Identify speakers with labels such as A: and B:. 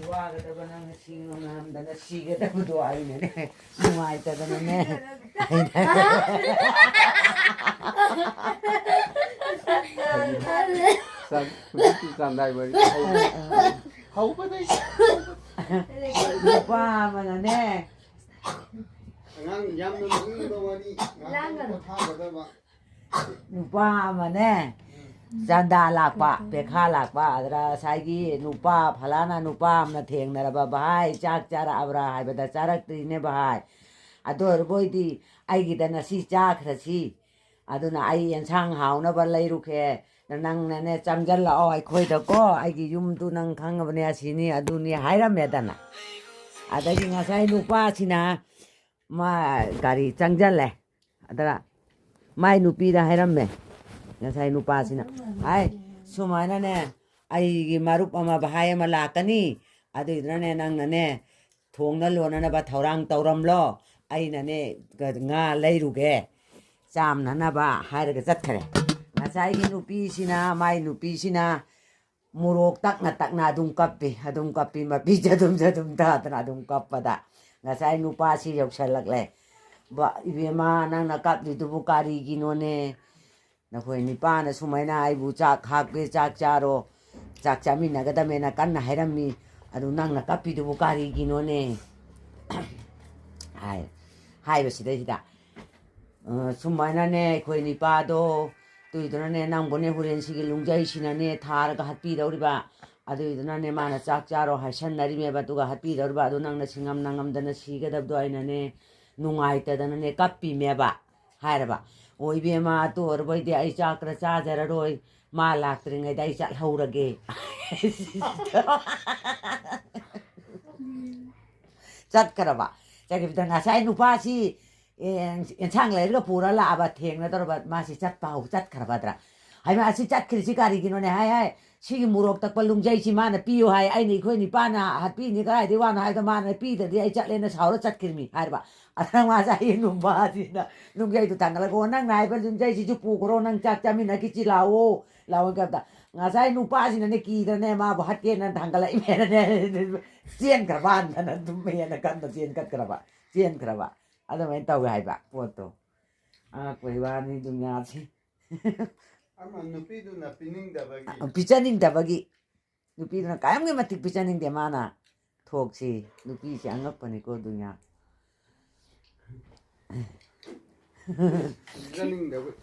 A: 와가다가 나는 시원한다 나 시계다고도 아니네 누아있다더네
B: Sang đây mới hấu cái đấy
A: 누빠 하면은
B: ngang nhâm nó cũng đâu đi ngang nó tha vào đây mà
A: 누빠 하면은 잔다 락바 베카 락바 아드라 사이기 누빠 팔라나 누빠 함나 탱나라바 바이 짝짜라 아브라 하이바다 짜락들이네 바이 아도 보이디 아이기다나 시 짝크라시 아도나 아이 연상 하우나바 레이루케 낭나네 짬잘라 아이 코이다고 아이기 юм도 낭 강가버네 하시니 아도니 하이라메다나 아다기 nga사이 누빠 치나 마 가리 짱잘래 아다라 마이 누피다 하이라메 ngasaay nupasina ay sumana ne ay marup ama bahaya malakani adu idrane nang nane thongna lona na ba thaurang tauramlo ay nane nga leiruge samna na ba hairaga chatkhare ngasaay gi nupisina mai nupisina murok takna dum kappi ma bijadum ta tana dum kappada ngasaay nupasi yoksalakle ba ibema nang nakap ditubu kari ginone नखोई निपान Sumaina आइबु चाक खाके चाक चारो चाक चामिन्नगदमेना कन्ना हैरम्मी अदु नंगना कप्पिदुबु कारिगिनोने हाइबसिदैसिदा सुमैनाने खोई निपादो तुइदुनाने नंगबोने हुरेनसिगि लुंजाइसिनाने थारगा हत्पिदौरिबा अदुइदुनाने माना चाक चारो हाइसन्नरिमेबा तुगा हत्पिदौरिबा अदु नंगना सिंगम नंगमदना सिगदबदो आइनाने नुंगाइतदनाने कप्पिमेबा हाइरबा ओइबेमा तो अरबैदे आई चाक्र चाजररोय मा लाक्त्रिङैदा आई चालहौरगे चटकरबा चटकबिदा ngasaय नुपासी एनसांग लेरगा पुरा लाबा थेंगना तरबा मासी चटपाउ चटखरबाद्रा हाइमा आसी चटखरिसि गारिगिनोने हाय सिगि मुरोक तकपा लुंजाइसि माना पियो हाय आइनि खोइनि पाना हातपिनि गाइदे वाना हायदा माना पिददि आई चटलेना साउरा चटकिरमि हायबा अथांग मासाय नुबासिना लुंजाइदु थांगलागो नंग नायबा लुंजाइसिजु पुगरो नंग चाक चामिना किचि लाओ गबदा ngasaय नुपासिनाने किदने मा भातकेना थांगला इमेने चेन करबान दुमेना कंदा चेन कटकरबा चेन करबा अदमै तौगे हायबा पोतो कोइबानि दुनियासि
B: ama nupiduna piningdabagi
A: पिचनिंगदबगी नुपीदुना कायमगे मतिक पिचनिंगदे माना थोकसी नुपीसे अंगप्पनिको दुनिया
B: piningdabagi